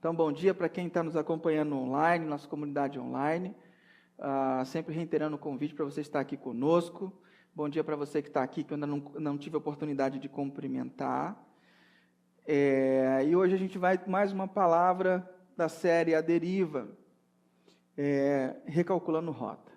Então, bom dia para quem está nos acompanhando online, nossa comunidade online. Sempre reiterando o convite para você estar aqui conosco. Bom dia para você que está aqui, que eu ainda não tive a oportunidade de cumprimentar. E hoje a gente vai mais uma palavra da série A Deriva, recalculando rota.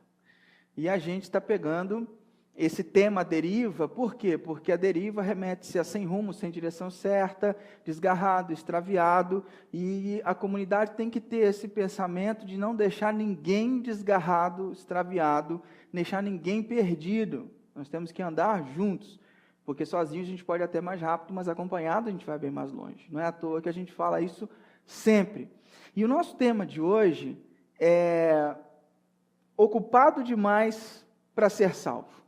E a gente está pegando esse tema deriva, por quê? Porque a deriva remete-se a sem rumo, sem direção certa, desgarrado, extraviado, e a comunidade tem que ter esse pensamento de não deixar ninguém desgarrado, extraviado, deixar ninguém perdido. Nós temos que andar juntos, porque sozinho a gente pode ir até mais rápido, mas acompanhado a gente vai bem mais longe. Não é à toa que a gente fala isso sempre. E o nosso tema de hoje é ocupado demais para ser salvo.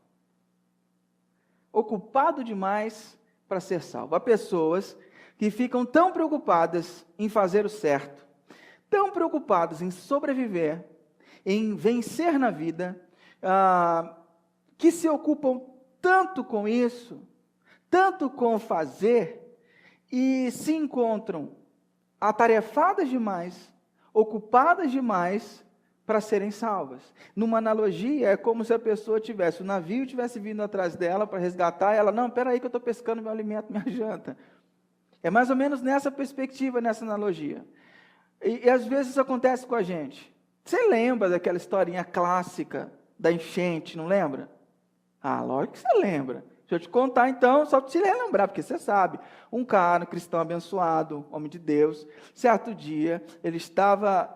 Ocupado demais para ser salvo. Há pessoas que ficam tão preocupadas em fazer o certo, tão preocupadas em sobreviver, em vencer na vida, que se ocupam tanto com isso, tanto com fazer, e se encontram atarefadas demais, ocupadas demais, para serem salvas. Numa analogia, é como se a pessoa tivesse, o navio tivesse vindo atrás dela para resgatar, e ela, não, espera aí que eu estou pescando meu alimento, minha janta. É mais ou menos nessa perspectiva, nessa analogia. E às vezes isso acontece com a gente. Você lembra daquela historinha clássica da enchente, não lembra? Lógico que você lembra. Deixa eu te contar então, só para te lembrar, porque você sabe. Um cara, um cristão abençoado, homem de Deus, certo dia, ele estava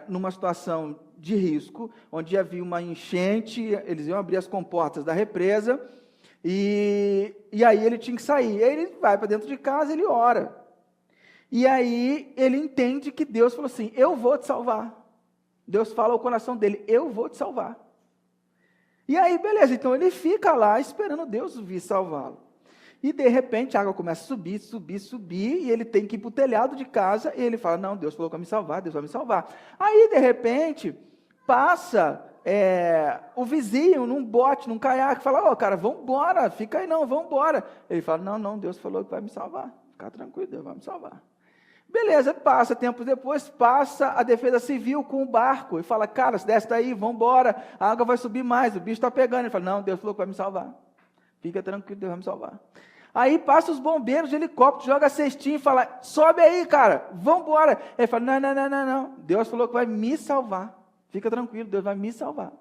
numa situação de risco, onde havia uma enchente, eles iam abrir as comportas da represa, e aí ele tinha que sair. Aí ele vai para dentro de casa, ele ora. E aí ele entende que Deus falou assim, eu vou te salvar. Deus fala ao coração dele, eu vou te salvar. E aí, beleza, então ele fica lá esperando Deus vir salvá-lo. E de repente a água começa a subir, subir, subir, e ele tem que ir para o telhado de casa, e ele fala, não, Deus falou que vai me salvar, Deus vai me salvar. Aí, de repente, passa o vizinho num bote, num caiaque, fala, cara, vamos embora, fica aí não, vamos embora. Ele fala, não, Deus falou que vai me salvar, fica tranquilo, Deus vai me salvar. Beleza, passa, tempos depois, passa a defesa civil com o barco, e fala, cara, se desce daí, vamos embora, a água vai subir mais, o bicho está pegando. Ele fala, não, Deus falou que vai me salvar, fica tranquilo, Deus vai me salvar. Aí passa os bombeiros de helicóptero, joga a cestinha e fala, sobe aí, cara, vamos embora. Ele fala, não, Deus falou que vai me salvar, fica tranquilo, Deus vai me salvar.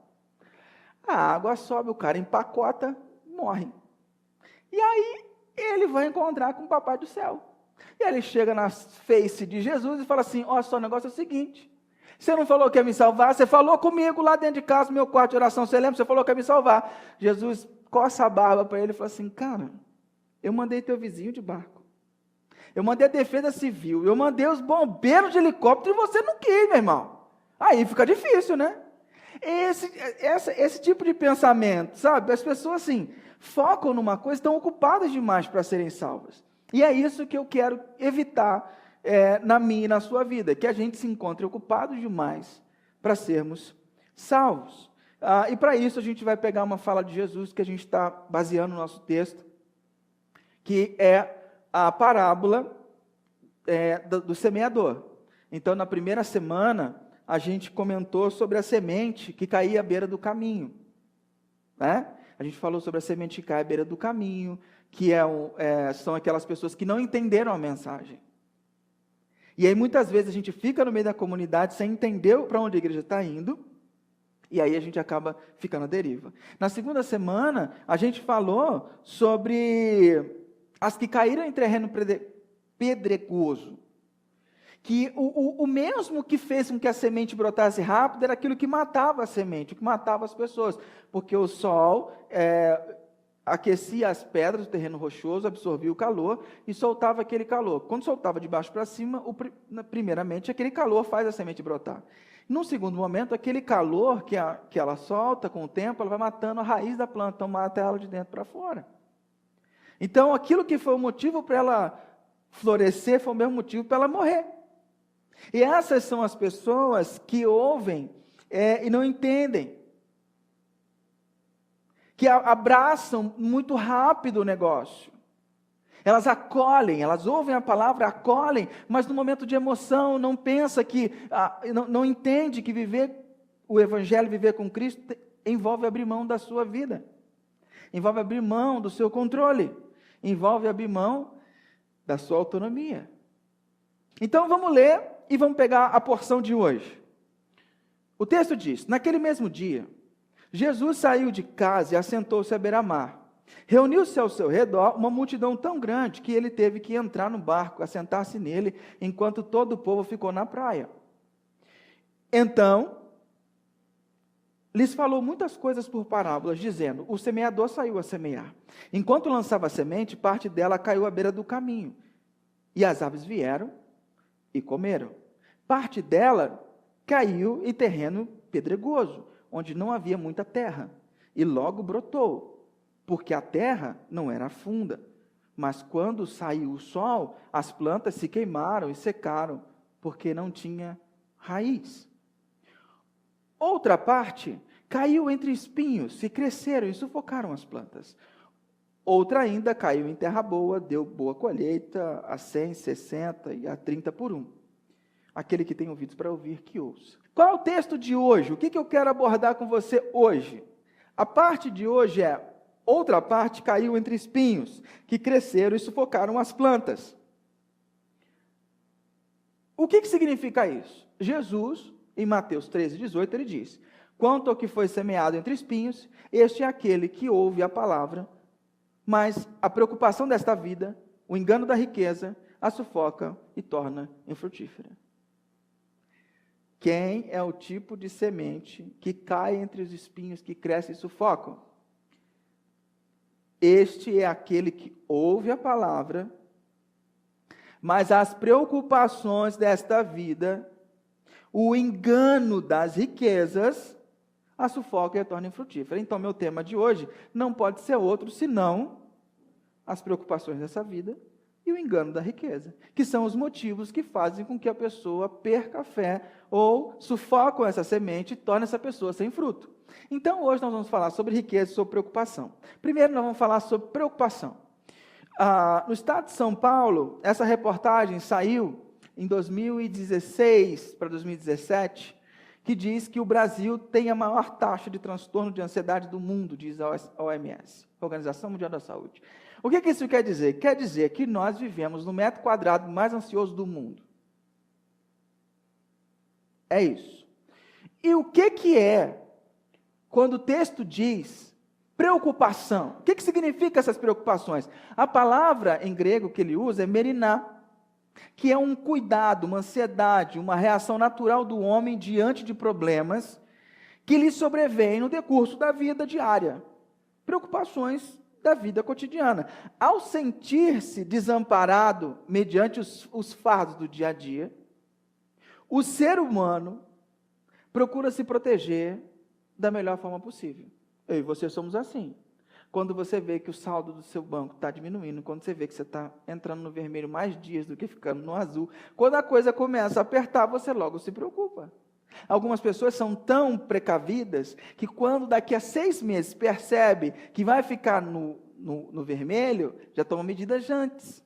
A água sobe, o cara empacota, morre. E aí ele vai encontrar com o papai do céu. E ele chega na face de Jesus e fala assim, só o negócio é o seguinte, você não falou que ia me salvar? Você falou comigo lá dentro de casa, no meu quarto de oração, você lembra? Você falou que ia me salvar. Jesus coça a barba para ele e fala assim, cara, eu mandei teu vizinho de barco, eu mandei a defesa civil, eu mandei os bombeiros de helicóptero e você não quis, meu irmão. Aí fica difícil, né? Esse tipo de pensamento, sabe? As pessoas assim, focam numa coisa, estão ocupadas demais para serem salvas. E é isso que eu quero evitar na minha e na sua vida, que a gente se encontre ocupado demais para sermos salvos. E para isso a gente vai pegar uma fala de Jesus que a gente está baseando no nosso texto, que é a parábola do semeador. Então, na primeira semana, a gente comentou sobre a semente que caía à beira do caminho, né? A gente falou sobre a semente que cai à beira do caminho, que são aquelas pessoas que não entenderam a mensagem. E aí muitas vezes a gente fica no meio da comunidade sem entender para onde a igreja está indo, e aí a gente acaba ficando à deriva. Na segunda semana, a gente falou sobre as que caíram em terreno pedregoso, que o mesmo que fez com que a semente brotasse rápido era aquilo que matava a semente, o que matava as pessoas, porque o sol aquecia as pedras do terreno rochoso, absorvia o calor e soltava aquele calor. Quando soltava de baixo para cima, primeiramente aquele calor faz a semente brotar. Num segundo momento, aquele calor que ela solta com o tempo, ela vai matando a raiz da planta, então mata ela de dentro para fora. Então, aquilo que foi o motivo para ela florescer, foi o mesmo motivo para ela morrer. E essas são as pessoas que ouvem e não entendem, que abraçam muito rápido o negócio, Elas acolhem, elas ouvem a palavra, acolhem, mas no momento de emoção não pensa que, não entende que viver o Evangelho, viver com Cristo, envolve abrir mão da sua vida, envolve abrir mão do seu controle, envolve abrir mão da sua autonomia. Então vamos ler e vamos pegar a porção de hoje. O texto diz: naquele mesmo dia, Jesus saiu de casa e assentou-se à beira-mar. Reuniu-se ao seu redor uma multidão tão grande que ele teve que entrar no barco, assentar-se nele, enquanto todo o povo ficou na praia. Então, lhes falou muitas coisas por parábolas, dizendo: o semeador saiu a semear. Enquanto lançava a semente, parte dela caiu à beira do caminho, e as aves vieram e comeram. Parte dela caiu em terreno pedregoso, onde não havia muita terra, e logo brotou, porque a terra não era funda. Mas quando saiu o sol, as plantas se queimaram e secaram, porque não tinha raiz. Outra parte caiu entre espinhos, e cresceram e sufocaram as plantas. Outra ainda caiu em terra boa, deu boa colheita, a 100, 60 e a 30 por 1. Aquele que tem ouvidos para ouvir, que ouça. Qual é o texto de hoje? O que eu quero abordar com você hoje? A parte de hoje é: outra parte caiu entre espinhos, que cresceram e sufocaram as plantas. O que significa isso? Jesus, em Mateus 13:18, ele diz: quanto ao que foi semeado entre espinhos, este é aquele que ouve a palavra, mas a preocupação desta vida, o engano da riqueza, a sufoca e torna infrutífera. Quem é o tipo de semente que cai entre os espinhos, que cresce e sufoca? Este é aquele que ouve a palavra, mas as preocupações desta vida, o engano das riquezas, a sufoca e a torna infrutífera. Então, meu tema de hoje não pode ser outro senão as preocupações dessa vida e o engano da riqueza, que são os motivos que fazem com que a pessoa perca a fé ou sufocam essa semente e torna essa pessoa sem fruto. Então, hoje nós vamos falar sobre riqueza e sobre preocupação. Primeiro, nós vamos falar sobre preocupação. No estado de São Paulo, essa reportagem saiu em 2016 para 2017, que diz que o Brasil tem a maior taxa de transtorno de ansiedade do mundo, diz a OMS, Organização Mundial da Saúde. O que isso quer dizer? Quer dizer que nós vivemos no metro quadrado mais ansioso do mundo. É isso. E o que é, quando o texto diz preocupação? O que significa essas preocupações? A palavra em grego que ele usa é meriná, que é um cuidado, uma ansiedade, uma reação natural do homem diante de problemas que lhe sobrevêm no decurso da vida diária. Preocupações da vida cotidiana. Ao sentir-se desamparado mediante os fardos do dia a dia, o ser humano procura se proteger da melhor forma possível. Eu e você somos assim. Quando você vê que o saldo do seu banco está diminuindo, quando você vê que você está entrando no vermelho mais dias do que ficando no azul, quando a coisa começa a apertar, você logo se preocupa. Algumas pessoas são tão precavidas que quando daqui a 6 meses percebe que vai ficar no vermelho, já toma medidas antes.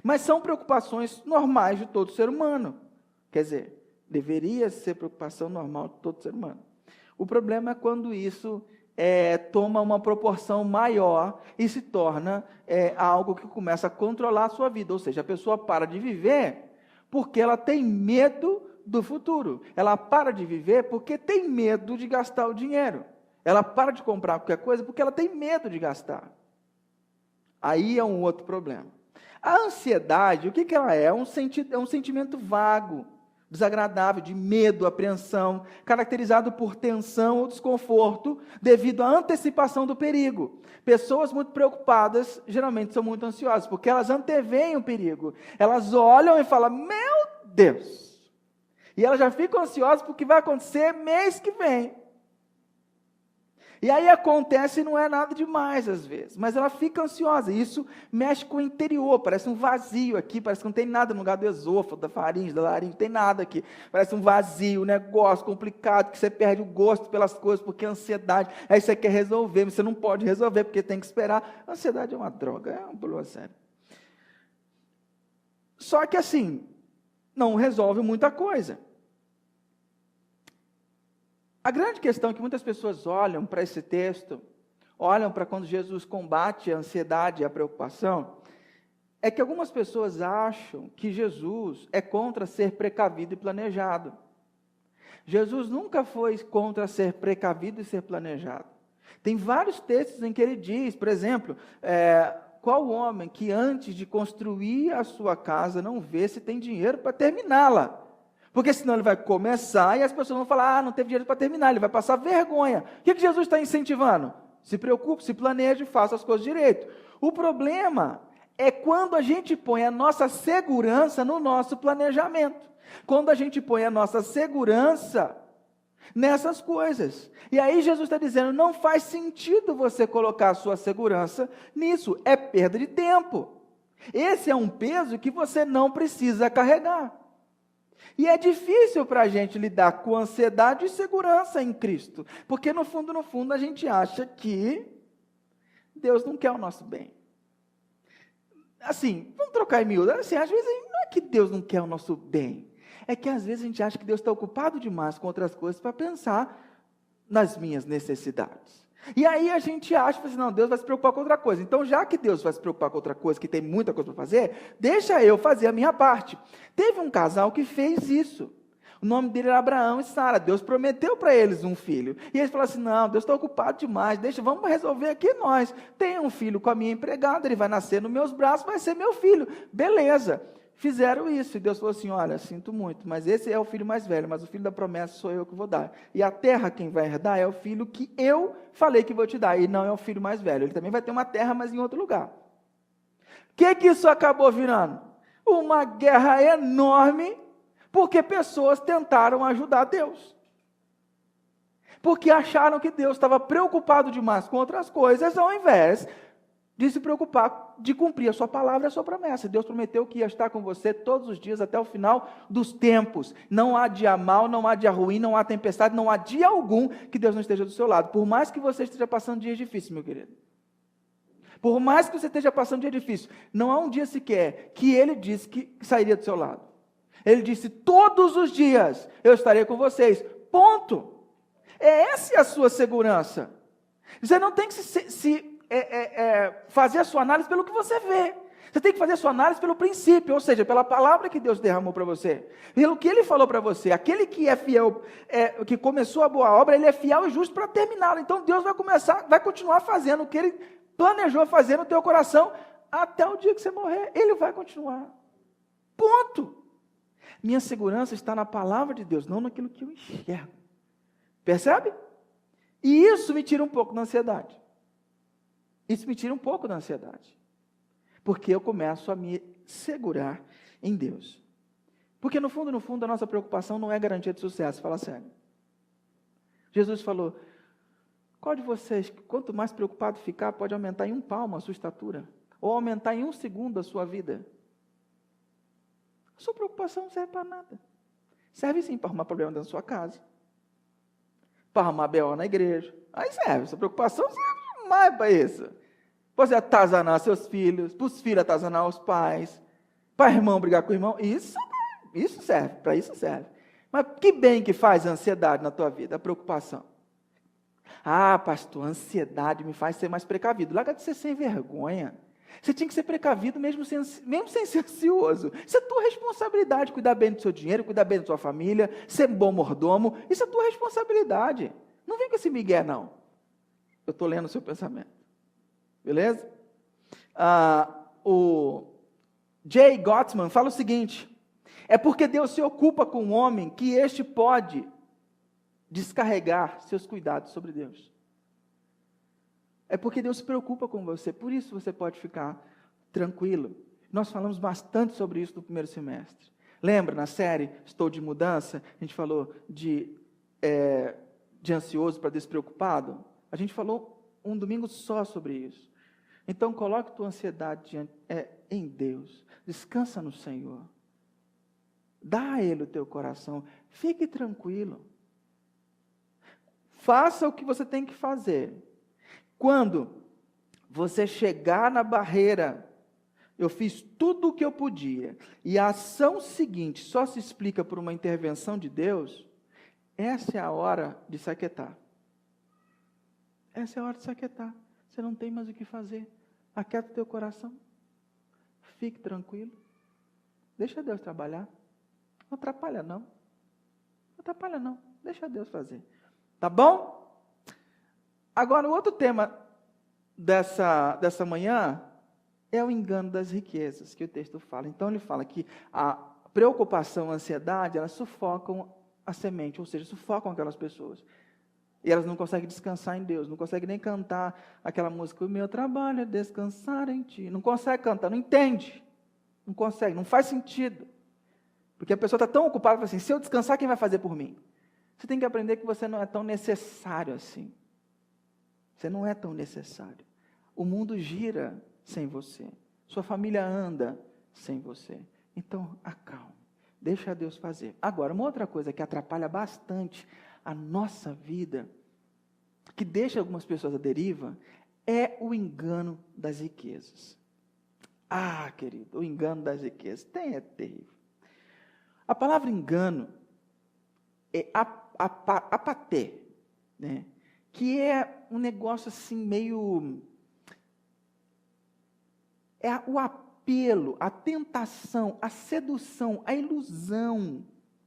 Mas são preocupações normais de todo ser humano. Quer dizer, deveria ser preocupação normal de todo ser humano. O problema é quando isso toma uma proporção maior e se torna algo que começa a controlar a sua vida. Ou seja, a pessoa para de viver porque ela tem medo do futuro. Ela para de viver porque tem medo de gastar o dinheiro. Ela para de comprar qualquer coisa porque ela tem medo de gastar. Aí é um outro problema. A ansiedade, o que ela é? É um sentimento vago, desagradável, de medo, apreensão, caracterizado por tensão ou desconforto devido à antecipação do perigo. Pessoas muito preocupadas geralmente são muito ansiosas, porque elas anteveem o perigo. Elas olham e falam: meu Deus! E elas já ficam ansiosas porque vai acontecer mês que vem. E aí acontece, não é nada demais às vezes, mas ela fica ansiosa, e isso mexe com o interior, parece um vazio aqui, parece que não tem nada no lugar do esôfago, da faringe, da laringe, não tem nada aqui, parece um vazio, um negócio complicado, que você perde o gosto pelas coisas, porque a ansiedade, aí você quer resolver, mas você não pode resolver, porque tem que esperar. A ansiedade é uma droga, é um problema sério. Só que assim, não resolve muita coisa. A grande questão é que muitas pessoas olham para esse texto, olham para quando Jesus combate a ansiedade e a preocupação, é que algumas pessoas acham que Jesus é contra ser precavido e planejado. Jesus nunca foi contra ser precavido e ser planejado. Tem vários textos em que ele diz, por exemplo, qual homem que antes de construir a sua casa não vê se tem dinheiro para terminá-la? Porque senão ele vai começar e as pessoas vão falar, não teve dinheiro para terminar, ele vai passar vergonha. O que Jesus está incentivando? Se preocupe, se planeje, faça as coisas direito. O problema é quando a gente põe a nossa segurança no nosso planejamento. Quando a gente põe a nossa segurança nessas coisas. E aí Jesus está dizendo, não faz sentido você colocar a sua segurança nisso, é perda de tempo. Esse é um peso que você não precisa carregar. E é difícil para a gente lidar com ansiedade e segurança em Cristo, porque no fundo, a gente acha que Deus não quer o nosso bem. Assim, vamos trocar em miúdo, assim, às vezes não é que Deus não quer o nosso bem, é que às vezes a gente acha que Deus está ocupado demais com outras coisas para pensar nas minhas necessidades. E aí a gente acha, assim, não, Deus vai se preocupar com outra coisa. Então, já que Deus vai se preocupar com outra coisa, que tem muita coisa para fazer, deixa eu fazer a minha parte. Teve um casal que fez isso. O nome dele era Abraão e Sara. Deus prometeu para eles um filho. E eles falaram assim, não, Deus está ocupado demais, vamos resolver aqui nós. Tem um filho com a minha empregada, ele vai nascer nos meus braços, vai ser meu filho. Beleza. Fizeram isso, e Deus falou assim, olha, sinto muito, mas esse é o filho mais velho, mas o filho da promessa sou eu que vou dar. E a terra quem vai herdar é o filho que eu falei que vou te dar, e não é o filho mais velho. Ele também vai ter uma terra, mas em outro lugar. O que isso acabou virando? Uma guerra enorme, porque pessoas tentaram ajudar Deus. Porque acharam que Deus estava preocupado demais com outras coisas, ao invés de se preocupar de cumprir a sua palavra e a sua promessa. Deus prometeu que ia estar com você todos os dias até o final dos tempos. Não há dia mau, não há dia ruim, não há tempestade, não há dia algum que Deus não esteja do seu lado. Por mais que você esteja passando dias difíceis, meu querido. Por mais que você esteja passando dia difícil, não há um dia sequer que Ele disse que sairia do seu lado. Ele disse, todos os dias eu estarei com vocês. Ponto. Essa é a sua segurança. Você não tem que fazer a sua análise pelo que você vê. Você tem que fazer a sua análise pelo princípio, ou seja, pela palavra que Deus derramou para você. Pelo que Ele falou para você. Aquele que é fiel, que começou a boa obra, Ele é fiel e justo para terminá-la. Então Deus vai continuar fazendo o que Ele planejou fazer no teu coração até o dia que você morrer. Ele vai continuar. Ponto. Minha segurança está na palavra de Deus, não naquilo que eu enxergo. Percebe? E isso me tira um pouco da ansiedade. Isso me tira um pouco da ansiedade. Porque eu começo a me segurar em Deus. Porque no fundo, a nossa preocupação não é garantia de sucesso, fala sério. Jesus falou, qual de vocês, quanto mais preocupado ficar, pode aumentar em 1 palmo a sua estatura, ou aumentar em 1 segundo a sua vida. A sua preocupação não serve para nada. Serve sim para arrumar problema dentro da sua casa, para arrumar BO na igreja. Aí serve, sua preocupação serve demais para isso. Você atazanar seus filhos, para os filhos atazanar os pais, para irmão brigar com o irmão, isso serve, para isso serve. Mas que bem que faz a ansiedade na tua vida, a preocupação? Ah, pastor, a ansiedade me faz ser mais precavido. Larga de ser sem vergonha. Você tinha que ser precavido mesmo sem ser ansioso. Isso é tua responsabilidade, cuidar bem do seu dinheiro, cuidar bem da sua família, ser um bom mordomo. Isso é tua responsabilidade. Não vem com esse migué, não. Eu estou lendo o seu pensamento. Beleza? O Jay Gottman fala o seguinte, é porque Deus se ocupa com o homem que este pode descarregar seus cuidados sobre Deus. É porque Deus se preocupa com você, por isso você pode ficar tranquilo. Nós falamos bastante sobre isso no primeiro semestre. Lembra, na série Estou de Mudança, a gente falou de ansioso para despreocupado? A gente falou um domingo só sobre isso. Então, coloque tua ansiedade em Deus. Descansa no Senhor. Dá a Ele o teu coração. Fique tranquilo. Faça o que você tem que fazer. Quando você chegar na barreira, eu fiz tudo o que eu podia, e a ação seguinte só se explica por uma intervenção de Deus, essa é a hora de se aquietar. Essa é a hora de se aquietar. Você não tem mais o que fazer. Aquieta o teu coração. Fique tranquilo. Deixa Deus trabalhar. Não atrapalha não. Não atrapalha não. Deixa Deus fazer. Tá bom? Agora, o outro tema dessa manhã é o engano das riquezas, que o texto fala. Então, ele fala que a preocupação, a ansiedade, elas sufocam a semente, ou seja, sufocam aquelas pessoas. E elas não conseguem descansar em Deus, não conseguem nem cantar aquela música, o meu trabalho é descansar em Ti. Não consegue cantar, não entende. Não consegue, não faz sentido. Porque a pessoa está tão ocupada, fala assim, se eu descansar, quem vai fazer por mim? Você tem que aprender que você não é tão necessário assim. Você não é tão necessário. O mundo gira sem você. Sua família anda sem você. Então, acalme. Deixa Deus fazer. Agora, uma outra coisa que atrapalha bastante a nossa vida, que deixa algumas pessoas à deriva, é o engano das riquezas. Ah, querido, o engano das riquezas é terrível. A palavra engano é apaté, né? Que é um negócio assim meio... É o apelo, a tentação, a sedução, a ilusão.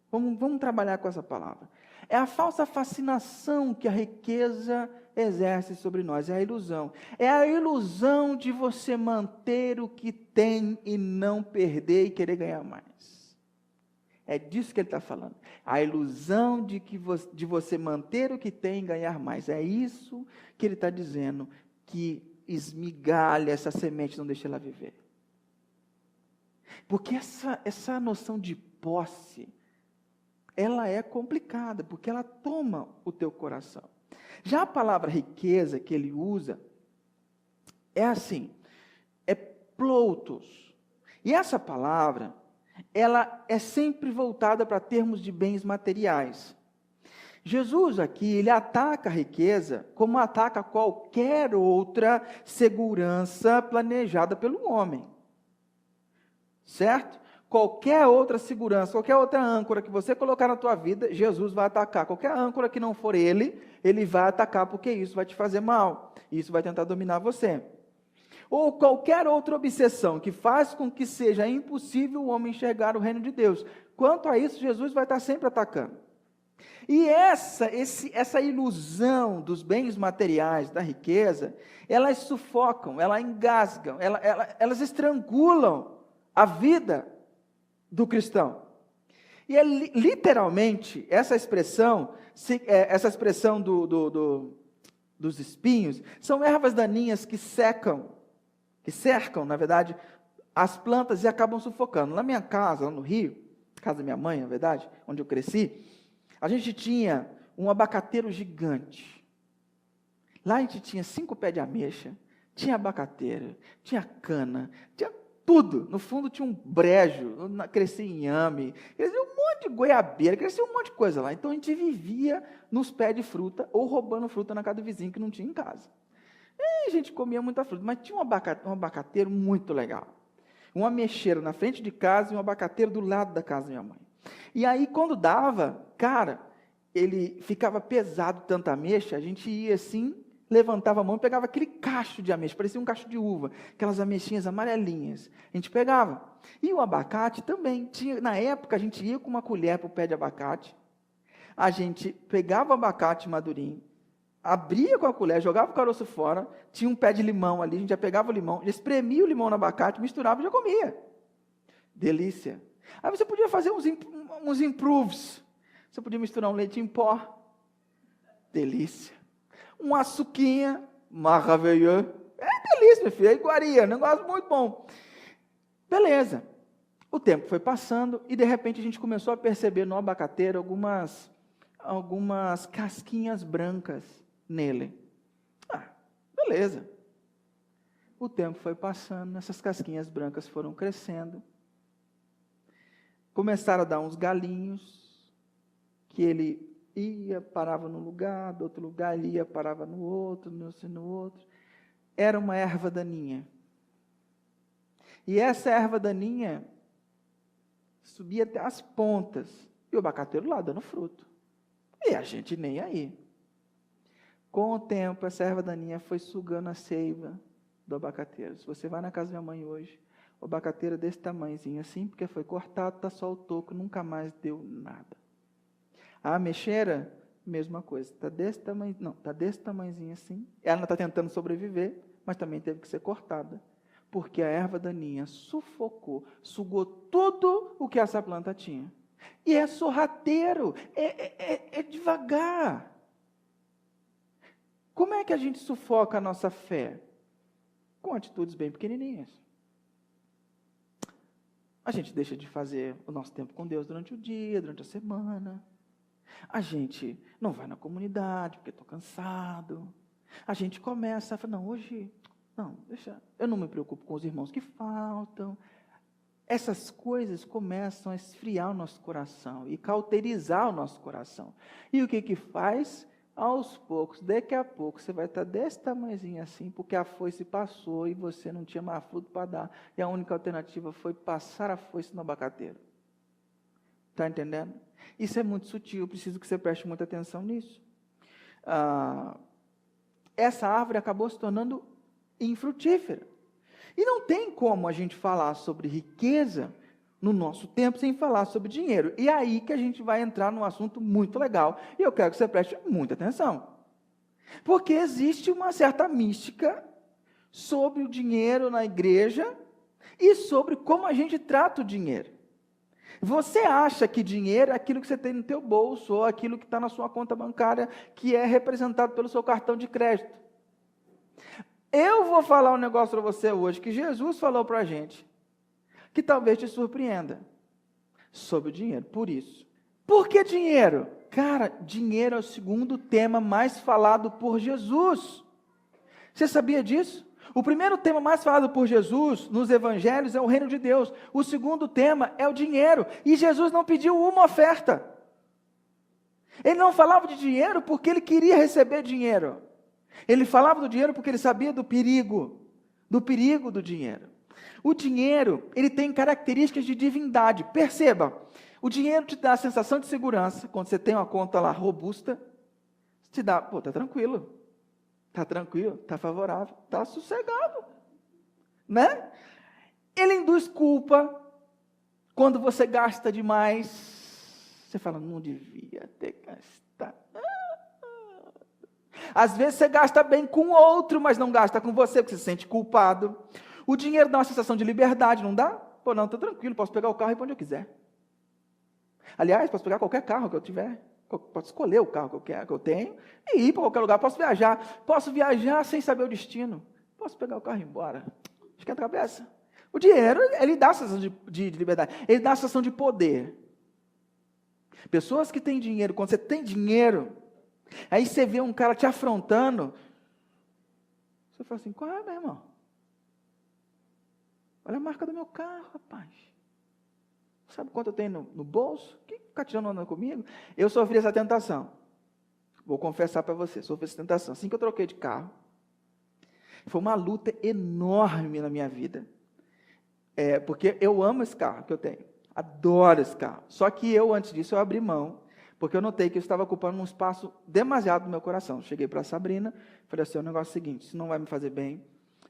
Vamos trabalhar com essa palavra. É a falsa fascinação que a riqueza exerce sobre nós, é a ilusão. É a ilusão de você manter o que tem e não perder e querer ganhar mais. É disso que ele está falando. A ilusão de você manter o que tem e ganhar mais. É isso que ele está dizendo, que esmigalha essa semente, não deixa ela viver. Porque essa noção de posse, ela é complicada, porque ela toma o teu coração. Já a palavra riqueza que ele usa, é assim, é ploutos. E essa palavra, ela é sempre voltada para termos de bens materiais. Jesus aqui, ele ataca a riqueza como ataca qualquer outra segurança planejada pelo homem. Certo? Qualquer outra segurança, qualquer outra âncora que você colocar na tua vida, Jesus vai atacar. Qualquer âncora que não for ele vai atacar, porque isso vai te fazer mal. Isso vai tentar dominar você. Ou qualquer outra obsessão que faz com que seja impossível o homem enxergar o reino de Deus. Quanto a isso, Jesus vai estar sempre atacando. E essa ilusão dos bens materiais, da riqueza, elas sufocam, elas engasgam, elas estrangulam a vida do cristão. E é literalmente essa expressão dos espinhos, são ervas daninhas que cercam, na verdade, as plantas e acabam sufocando. Na minha casa, lá no Rio, casa da minha mãe, na verdade, onde eu cresci, a gente tinha um abacateiro gigante. Lá a gente tinha 5 pés de ameixa, tinha abacateiro, tinha cana, tinha tudo. No fundo tinha um brejo, crescia inhame, crescia um monte de goiabeira, crescia um monte de coisa lá. Então a gente vivia nos pés de fruta ou roubando fruta na casa do vizinho que não tinha em casa. E a gente comia muita fruta, mas tinha um abacateiro muito legal. Um ameixeiro na frente de casa e um abacateiro do lado da casa da minha mãe. E aí quando dava, cara, ele ficava pesado tanta ameixa, a gente ia assim, levantava a mão e pegava aquele cacho de ameixa, parecia um cacho de uva, aquelas ameixinhas amarelinhas, a gente pegava. E o abacate também, na época a gente ia com uma colher para o pé de abacate, a gente pegava o abacate madurinho, abria com a colher, jogava o caroço fora, tinha um pé de limão ali, a gente já pegava o limão, já espremia o limão no abacate, misturava e já comia. Delícia. Aí você podia fazer uns improves, você podia misturar um leite em pó, delícia. Um açuquinha, maravilhoso. É delícia, meu filho, é iguaria, negócio muito bom. Beleza. O tempo foi passando e de repente a gente começou a perceber no abacateiro algumas casquinhas brancas nele. Beleza. O tempo foi passando, essas casquinhas brancas foram crescendo. Começaram a dar uns galinhos, que ele ia, parava num lugar, do outro lugar ele ia, parava no outro, no outro. Era uma erva daninha. E essa erva daninha subia até as pontas. E o abacateiro lá dando fruto. E a gente nem aí. Com o tempo, essa erva daninha foi sugando a seiva do abacateiro. Se você vai na casa da minha mãe hoje, o abacateiro é desse tamanhozinho assim, porque foi cortado, está só o toco, nunca mais deu nada. A ameixeira, mesma coisa, está desse tamanho, não, está desse tamanhozinho assim. Ela está tentando sobreviver, mas também teve que ser cortada, porque a erva daninha sufocou, sugou tudo o que essa planta tinha. E é sorrateiro, é devagar. Como é que a gente sufoca a nossa fé? Com atitudes bem pequenininhas. A gente deixa de fazer o nosso tempo com Deus durante o dia, durante a semana. A gente não vai na comunidade porque estou cansado. A gente começa a falar, não, hoje, não, deixa, eu não me preocupo com os irmãos que faltam. Essas coisas começam a esfriar o nosso coração e cauterizar o nosso coração. E o que faz? Aos poucos, daqui a pouco, você vai estar desse tamanhozinho assim, porque a foice passou e você não tinha mais fruto para dar. E a única alternativa foi passar a foice no abacateiro. Está entendendo? Isso é muito sutil, eu preciso que você preste muita atenção nisso. Essa árvore acabou se tornando infrutífera. E não tem como a gente falar sobre riqueza no nosso tempo sem falar sobre dinheiro. E é aí que a gente vai entrar num assunto muito legal. E eu quero que você preste muita atenção. Porque existe uma certa mística sobre o dinheiro na igreja e sobre como a gente trata o dinheiro. Você acha que dinheiro é aquilo que você tem no teu bolso ou aquilo que está na sua conta bancária que é representado pelo seu cartão de crédito. Eu vou falar um negócio para você hoje que Jesus falou para a gente, que talvez te surpreenda, sobre o dinheiro. Por isso. Por que dinheiro? Cara, dinheiro é o segundo tema mais falado por Jesus. Você sabia disso? O primeiro tema mais falado por Jesus nos evangelhos é o reino de Deus. O segundo tema é o dinheiro. E Jesus não pediu uma oferta. Ele não falava de dinheiro porque ele queria receber dinheiro. Ele falava do dinheiro porque ele sabia do perigo do dinheiro. O dinheiro, ele tem características de divindade. Perceba, o dinheiro te dá a sensação de segurança. Quando você tem uma conta lá robusta, te dá, tá tranquilo. Está tranquilo, está favorável, está sossegado, né? Ele induz culpa quando você gasta demais. Você fala, não devia ter gastado. Às vezes você gasta bem com o outro, mas não gasta com você, porque você se sente culpado. O dinheiro dá uma sensação de liberdade, não dá? Pô, não, estou tranquilo, posso pegar o carro e ir para onde eu quiser. Aliás, posso pegar qualquer carro que eu tiver. Posso escolher o carro que eu tenho e ir para qualquer lugar. Posso viajar sem saber o destino. Posso pegar o carro e ir embora. Esquenta a cabeça. O dinheiro, ele dá a sensação de liberdade. Ele dá a sensação de poder. Pessoas que têm dinheiro, quando você tem dinheiro, aí você vê um cara te afrontando, você fala assim, qual é, meu irmão? Olha a marca do meu carro, rapaz. Sabe quanto eu tenho no bolso? Quem fica tirando onda comigo? Eu sofri essa tentação. Vou confessar para você, sofri essa tentação. Assim que eu troquei de carro, foi uma luta enorme na minha vida. Porque eu amo esse carro que eu tenho. Adoro esse carro. Só que antes disso, eu abri mão, porque eu notei que eu estava ocupando um espaço demasiado no meu coração. Cheguei para a Sabrina, falei assim, o negócio é o seguinte, isso não vai me fazer bem,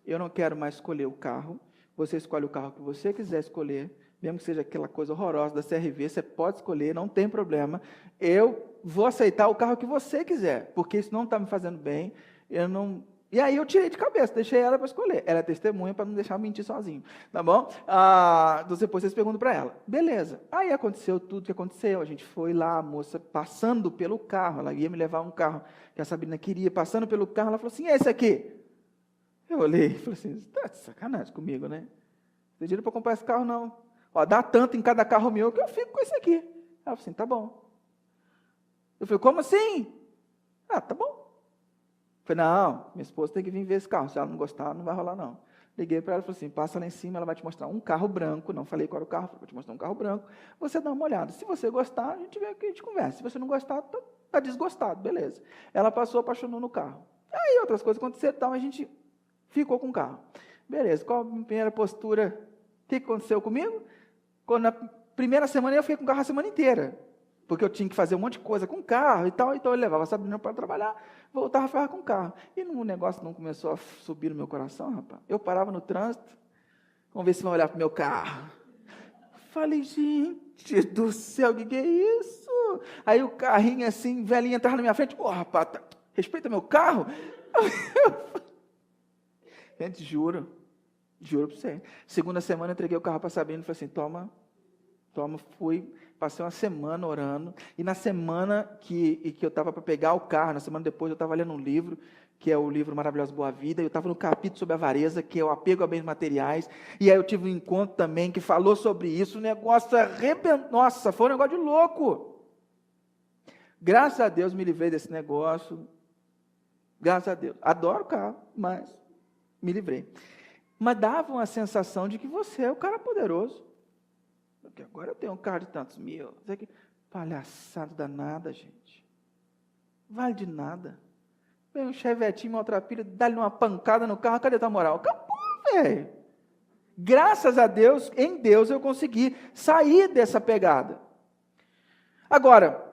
eu não quero mais escolher o carro, você escolhe o carro que você quiser escolher, mesmo que seja aquela coisa horrorosa da CR-V, você pode escolher, não tem problema. Eu vou aceitar o carro que você quiser, porque isso não está me fazendo bem. E aí eu tirei de cabeça, deixei ela para escolher. Ela é testemunha para não deixar eu mentir sozinho, tá bom? Depois vocês perguntam para ela. Beleza. Aí aconteceu tudo que aconteceu. A gente foi lá, a moça passando pelo carro, ela ia me levar um carro que a Sabrina queria, passando pelo carro, ela falou assim, esse aqui? Eu olhei e falei assim, tá de sacanagem comigo, né? Não tem dinheiro para comprar esse carro, não. Dá tanto em cada carro meu que eu fico com esse aqui. Ela falou assim, tá bom. Eu falei, como assim? Tá bom. Falei, não, minha esposa tem que vir ver esse carro. Se ela não gostar, não vai rolar, não. Liguei para ela e falei assim, passa lá em cima, ela vai te mostrar um carro branco. Não falei qual era o carro, vou te mostrar um carro branco. Você dá uma olhada. Se você gostar, a gente vê aqui, a gente conversa. Se você não gostar, está desgostado, beleza. Ela passou, apaixonou no carro. Aí outras coisas aconteceram, então a gente ficou com o carro. Beleza, qual a minha primeira postura? O que aconteceu comigo? Quando na primeira semana eu fiquei com o carro a semana inteira. Porque eu tinha que fazer um monte de coisa com o carro e tal, então eu levava a Sabrina para trabalhar, voltava a ficar com o carro. E o negócio não começou a subir no meu coração, rapaz. Eu parava no trânsito, vamos ver se vão olhar para o meu carro. Falei, gente do céu, o que é isso? Aí o carrinho assim, velhinho, entrava na minha frente, rapaz, respeita meu carro. Gente, juro para você. Segunda semana eu entreguei o carro para a Sabrina e falei assim, toma, fui, passei uma semana orando, e na semana que eu estava para pegar o carro, na semana depois eu estava lendo um livro, que é o livro Maravilhosa Boa Vida, e eu estava no capítulo sobre a avareza, que é o apego a bens materiais, e aí eu tive um encontro também que falou sobre isso, o negócio arrebentou, nossa, foi um negócio de louco. Graças a Deus me livrei desse negócio, graças a Deus, adoro o carro, mas me livrei. Mas dava uma sensação de que você é o cara poderoso. Porque agora eu tenho um carro de tantos mil. Que palhaçada danada, gente. Vale de nada. Vem um chevetinho maltrapilho, dá-lhe uma pancada no carro, cadê tua moral? Acabou, velho. Graças a Deus, em Deus eu consegui sair dessa pegada. Agora,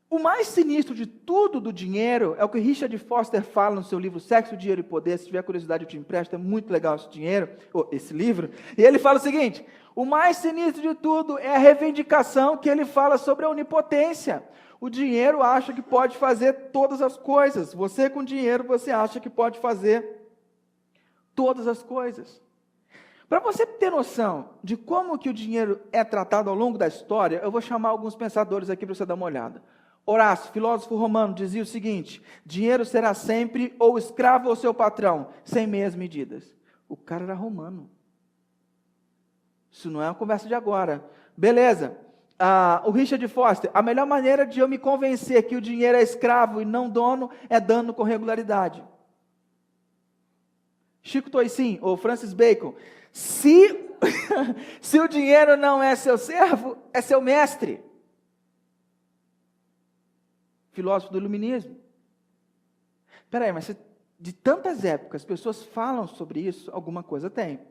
o mais sinistro de tudo do dinheiro é o que Richard Foster fala no seu livro Sexo, Dinheiro e Poder. Se tiver curiosidade, eu te empresto, é muito legal esse livro. E ele fala o seguinte, o mais sinistro de tudo é a reivindicação que ele fala sobre a onipotência. O dinheiro acha que pode fazer todas as coisas. Você com dinheiro, você acha que pode fazer todas as coisas. Para você ter noção de como que o dinheiro é tratado ao longo da história, eu vou chamar alguns pensadores aqui para você dar uma olhada. Horácio, filósofo romano, dizia o seguinte, dinheiro será sempre ou escravo ou seu patrão, sem meias medidas. O cara era romano. Isso não é uma conversa de agora. Beleza. O Richard Foster, a melhor maneira de eu me convencer que o dinheiro é escravo e não dono é dando com regularidade. Chico Toicinho, ou Francis Bacon, se o dinheiro não é seu servo, é seu mestre. Filósofo do iluminismo. Espera aí, mas de tantas épocas, as pessoas falam sobre isso, alguma coisa tem.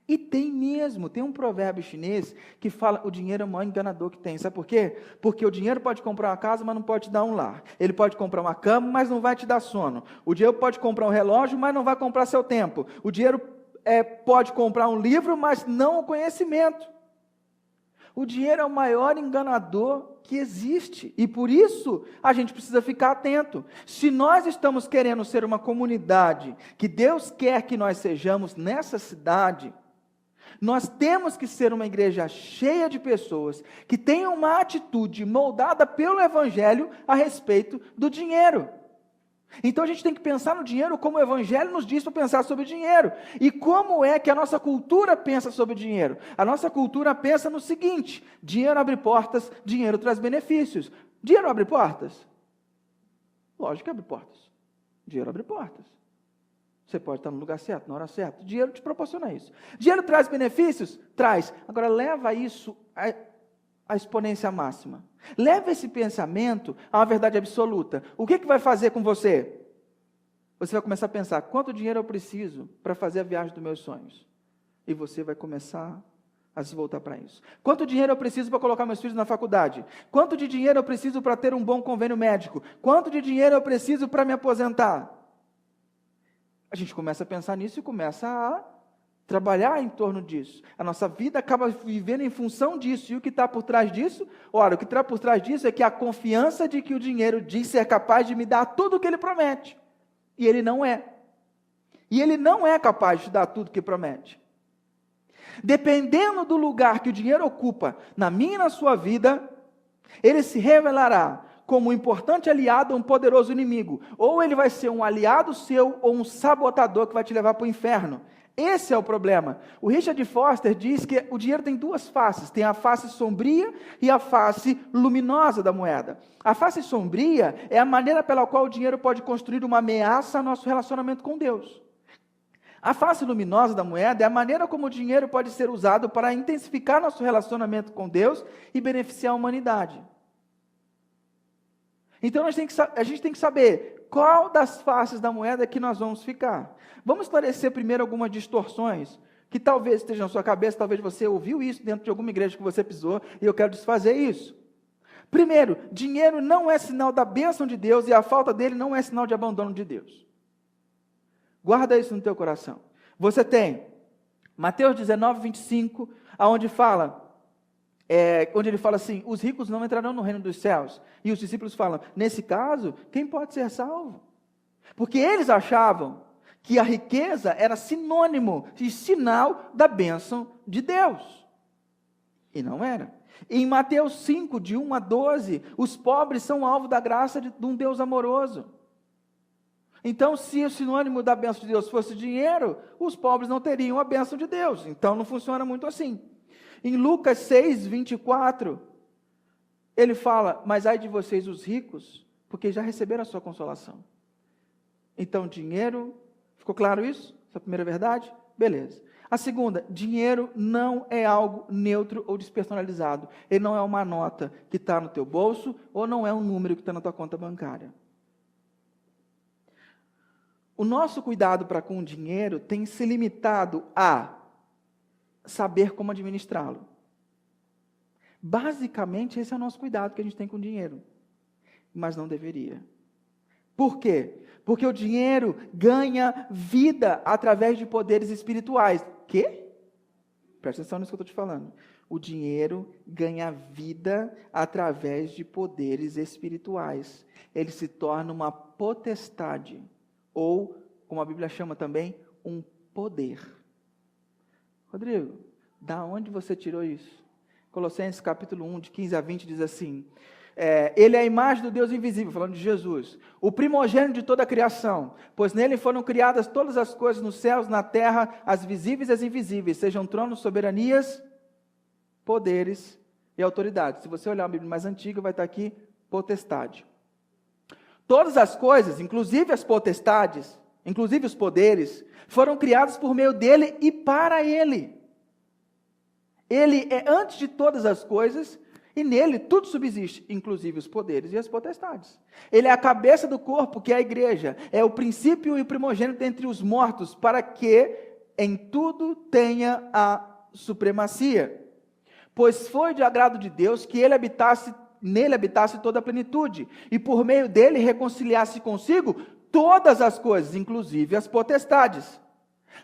E tem mesmo, tem um provérbio chinês que fala, o dinheiro é o maior enganador que tem. Sabe por quê? Porque o dinheiro pode comprar uma casa, mas não pode te dar um lar. Ele pode comprar uma cama, mas não vai te dar sono. O dinheiro pode comprar um relógio, mas não vai comprar seu tempo. O dinheiro pode comprar um livro, mas não o conhecimento. O dinheiro é o maior enganador que existe, e por isso a gente precisa ficar atento. Se nós estamos querendo ser uma comunidade que Deus quer que nós sejamos nessa cidade, nós temos que ser uma igreja cheia de pessoas que tenham uma atitude moldada pelo Evangelho a respeito do dinheiro. Então a gente tem que pensar no dinheiro como o Evangelho nos diz para pensar sobre o dinheiro. E como é que a nossa cultura pensa sobre o dinheiro? A nossa cultura pensa no seguinte: dinheiro abre portas, dinheiro traz benefícios. Dinheiro abre portas? Lógico que abre portas. Dinheiro abre portas. Você pode estar no lugar certo, na hora certa. Dinheiro te proporciona isso. Dinheiro traz benefícios? Traz. Agora leva isso a exponência máxima. Leva esse pensamento a uma verdade absoluta. O que vai fazer com você? Você vai começar a pensar, quanto dinheiro eu preciso para fazer a viagem dos meus sonhos? E você vai começar a se voltar para isso. Quanto dinheiro eu preciso para colocar meus filhos na faculdade? Quanto de dinheiro eu preciso para ter um bom convênio médico? Quanto de dinheiro eu preciso para me aposentar? A gente começa a pensar nisso e começa a trabalhar em torno disso. A nossa vida acaba vivendo em função disso. E o que está por trás disso? Ora, o que está por trás disso é que a confiança de que o dinheiro diz ser capaz de me dar tudo o que ele promete. E ele não é. E ele não é capaz de dar tudo o que promete. Dependendo do lugar que o dinheiro ocupa na minha e na sua vida, ele se revelará como um importante aliado ou um poderoso inimigo. Ou ele vai ser um aliado seu ou um sabotador que vai te levar para o inferno. Esse é o problema. O Richard Foster diz que o dinheiro tem duas faces. Tem a face sombria e a face luminosa da moeda. A face sombria é a maneira pela qual o dinheiro pode construir uma ameaça ao nosso relacionamento com Deus. A face luminosa da moeda é a maneira como o dinheiro pode ser usado para intensificar nosso relacionamento com Deus e beneficiar a humanidade. Então a gente tem que saber qual das faces da moeda que nós vamos ficar. Vamos esclarecer primeiro algumas distorções que talvez estejam na sua cabeça, talvez você ouviu isso dentro de alguma igreja que você pisou, e eu quero desfazer isso. Primeiro, dinheiro não é sinal da bênção de Deus e a falta dele não é sinal de abandono de Deus. Guarda isso no teu coração. Você tem Mateus 19, 25, onde ele fala assim, os ricos não entrarão no reino dos céus. E os discípulos falam, nesse caso, quem pode ser salvo? Porque eles achavam que a riqueza era sinônimo e sinal da bênção de Deus. E não era. Em Mateus 5, de 1 a 12, os pobres são alvo da graça de um Deus amoroso. Então, se o sinônimo da bênção de Deus fosse dinheiro, os pobres não teriam a bênção de Deus. Então, não funciona muito assim. Em Lucas 6, 24, ele fala, mas ai de vocês os ricos, porque já receberam a sua consolação. Então, dinheiro, ficou claro isso? Essa é a primeira verdade? Beleza. A segunda, dinheiro não é algo neutro ou despersonalizado. Ele não é uma nota que está no teu bolso, ou não é um número que está na tua conta bancária. O nosso cuidado para com o dinheiro tem se limitado a saber como administrá-lo. Basicamente, esse é o nosso cuidado que a gente tem com o dinheiro. Mas não deveria. Por quê? Porque o dinheiro ganha vida através de poderes espirituais. Quê? Presta atenção nisso que eu estou te falando. O dinheiro ganha vida através de poderes espirituais. Ele se torna uma potestade. Ou, como a Bíblia chama também, um poder. Rodrigo, da onde você tirou isso? Colossenses capítulo 1, de 15 a 20, diz assim, ele é a imagem do Deus invisível, falando de Jesus, o primogênito de toda a criação, pois nele foram criadas todas as coisas nos céus, na terra, as visíveis e as invisíveis, sejam tronos, soberanias, poderes e autoridades. Se você olhar a Bíblia mais antiga, vai estar aqui, potestade. Todas as coisas, inclusive as potestades, inclusive os poderes, foram criados por meio dele e para ele. Ele é antes de todas as coisas e nele tudo subsiste, inclusive os poderes e as potestades. Ele é a cabeça do corpo, que é a igreja, é o princípio e o primogênito entre os mortos, para que em tudo tenha a supremacia. Pois foi de agrado de Deus que nele habitasse toda a plenitude, e por meio dele reconciliasse consigo todas as coisas, inclusive as potestades,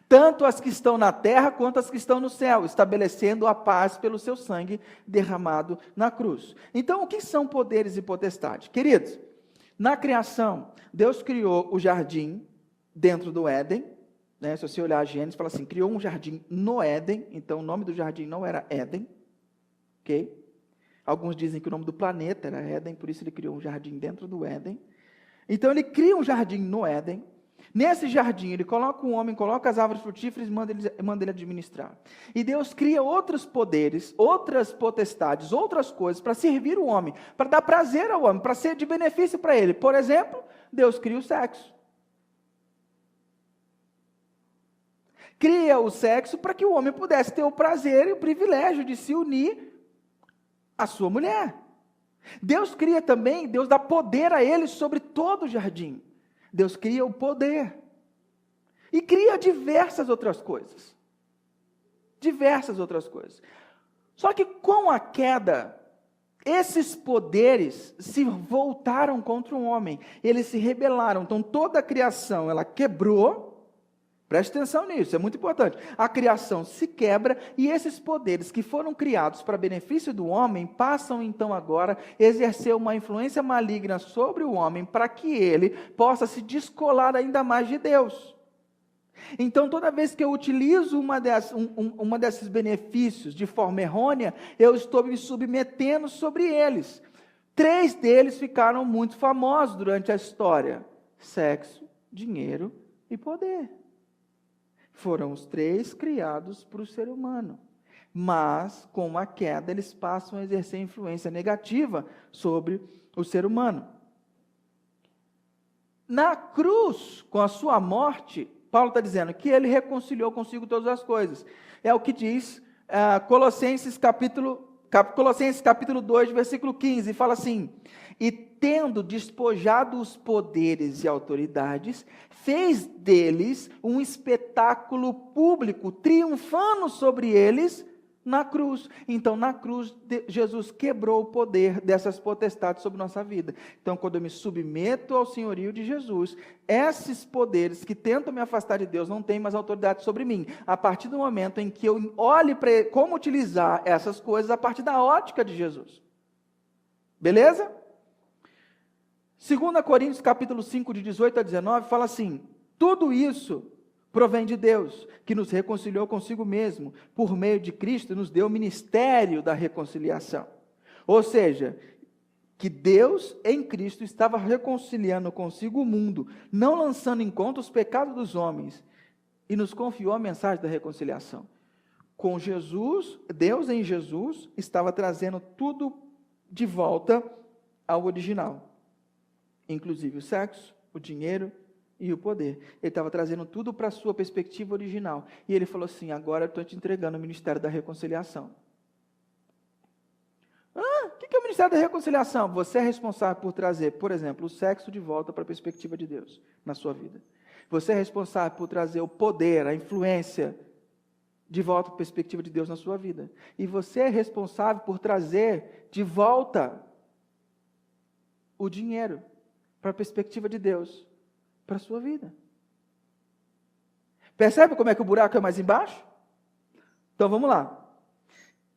tanto as que estão na terra quanto as que estão no céu, estabelecendo a paz pelo seu sangue derramado na cruz. Então, o que são poderes e potestades? Queridos, na criação, Deus criou o jardim dentro do Éden, né? Se você olhar a Gênesis, fala assim, criou um jardim no Éden, então o nome do jardim não era Éden, ok? Alguns dizem que o nome do planeta era Éden, por isso ele criou um jardim dentro do Éden. Então ele cria um jardim no Éden. Nesse jardim ele coloca um homem, coloca as árvores frutíferas e manda ele administrar. E Deus cria outros poderes, outras potestades, outras coisas para servir o homem, para dar prazer ao homem, para ser de benefício para ele. Por exemplo, Deus cria o sexo. Cria o sexo para que o homem pudesse ter o prazer e o privilégio de se unir a sua mulher. Deus cria também, Deus dá poder a ele sobre todo o jardim. Deus cria o poder. E cria diversas outras coisas. Diversas outras coisas. Só que com a queda, esses poderes se voltaram contra o homem. Eles se rebelaram. Então toda a criação, ela quebrou. Preste atenção nisso, é muito importante. A criação se quebra e esses poderes que foram criados para benefício do homem passam então agora a exercer uma influência maligna sobre o homem para que ele possa se descolar ainda mais de Deus. Então toda vez que eu utilizo uma desses benefícios de forma errônea, eu estou me submetendo sobre eles. 3 deles ficaram muito famosos durante a história: sexo, dinheiro e poder. Foram os três criados para o ser humano. Mas, com a queda, eles passam a exercer influência negativa sobre o ser humano. Na cruz, com a sua morte, Paulo está dizendo que ele reconciliou consigo todas as coisas. É o que diz Colossenses capítulo 2, versículo 15, fala assim: e tendo despojado os poderes e autoridades, fez deles um espetáculo público, triunfando sobre eles na cruz. Então, na cruz, Jesus quebrou o poder dessas potestades sobre nossa vida. Então, quando eu me submeto ao senhorio de Jesus, esses poderes que tentam me afastar de Deus não têm mais autoridade sobre mim. A partir do momento em que eu olhe para como utilizar essas coisas a partir da ótica de Jesus. Beleza? 2 Coríntios capítulo 5, de 18 a 19, fala assim: tudo isso provém de Deus, que nos reconciliou consigo mesmo, por meio de Cristo, nos deu o ministério da reconciliação. Ou seja, que Deus em Cristo estava reconciliando consigo o mundo, não lançando em conta os pecados dos homens, e nos confiou a mensagem da reconciliação. Com Jesus, Deus em Jesus estava trazendo tudo de volta ao original, inclusive o sexo, o dinheiro e o poder. Ele estava trazendo tudo para a sua perspectiva original. E ele falou assim: agora eu estou te entregando o ministério da reconciliação. O que é o ministério da reconciliação? Você é responsável por trazer, por exemplo, o sexo de volta para a perspectiva de Deus na sua vida. Você é responsável por trazer o poder, a influência de volta para a perspectiva de Deus na sua vida. E você é responsável por trazer de volta o dinheiro para a perspectiva de Deus para a sua vida. Percebe como é que o buraco é mais embaixo? Então vamos lá.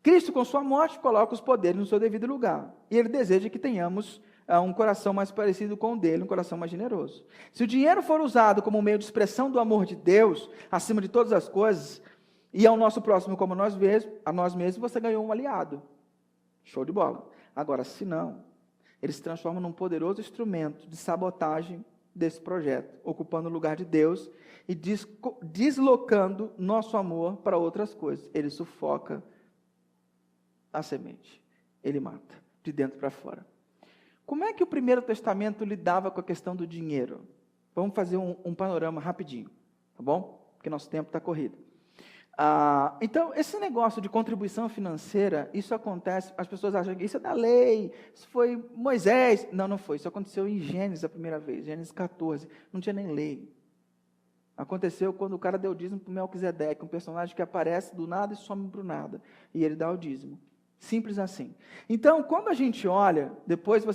Cristo, com sua morte, coloca os poderes no seu devido lugar. E Ele deseja que tenhamos um coração mais parecido com o dele, um coração mais generoso. Se o dinheiro for usado como meio de expressão do amor de Deus, acima de todas as coisas, e ao nosso próximo como a nós mesmos, você ganhou um aliado. Show de bola. Agora, se não, ele se transforma num poderoso instrumento de sabotagem desse projeto, ocupando o lugar de Deus e deslocando nosso amor para outras coisas. Ele sufoca a semente, ele mata, de dentro para fora. Como é que o Primeiro Testamento lidava com a questão do dinheiro? Vamos fazer um panorama rapidinho, tá bom? Porque nosso tempo está corrido. Então, esse negócio de contribuição financeira, isso acontece, as pessoas acham que isso é da lei, isso foi Moisés. Não, não foi, isso aconteceu em Gênesis a primeira vez, Gênesis 14, não tinha nem lei. Aconteceu quando o cara deu o dízimo para o Melquisedeque, um personagem que aparece do nada e some para o nada, e ele dá o dízimo. Simples assim. Então, quando a gente olha, depois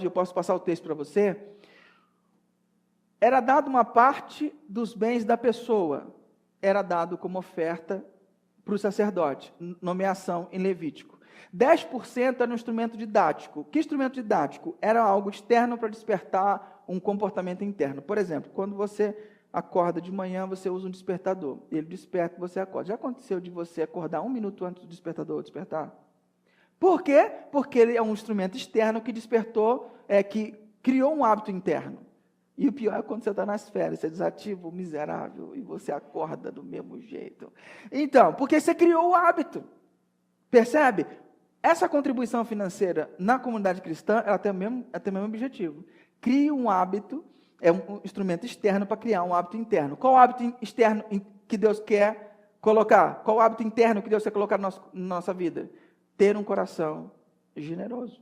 eu posso passar o texto para você, era dado uma parte dos bens da pessoa, era dado como oferta para o sacerdote, nomeação em Levítico. 10% era um instrumento didático. Que instrumento didático? Era algo externo para despertar um comportamento interno. Por exemplo, quando você acorda de manhã, você usa um despertador. Ele desperta e você acorda. Já aconteceu de você acordar 1 minuto antes do despertador despertar? Por quê? Porque ele é um instrumento externo que despertou, que criou um hábito interno. E o pior é quando você está nas férias, você desativa o miserável e você acorda do mesmo jeito. Então, porque você criou o hábito. Percebe? Essa contribuição financeira na comunidade cristã, ela tem o mesmo objetivo. Cria um hábito, é um instrumento externo para criar um hábito interno. Qual o hábito externo que Deus quer colocar? Qual o hábito interno que Deus quer colocar na nossa vida? Ter um coração generoso.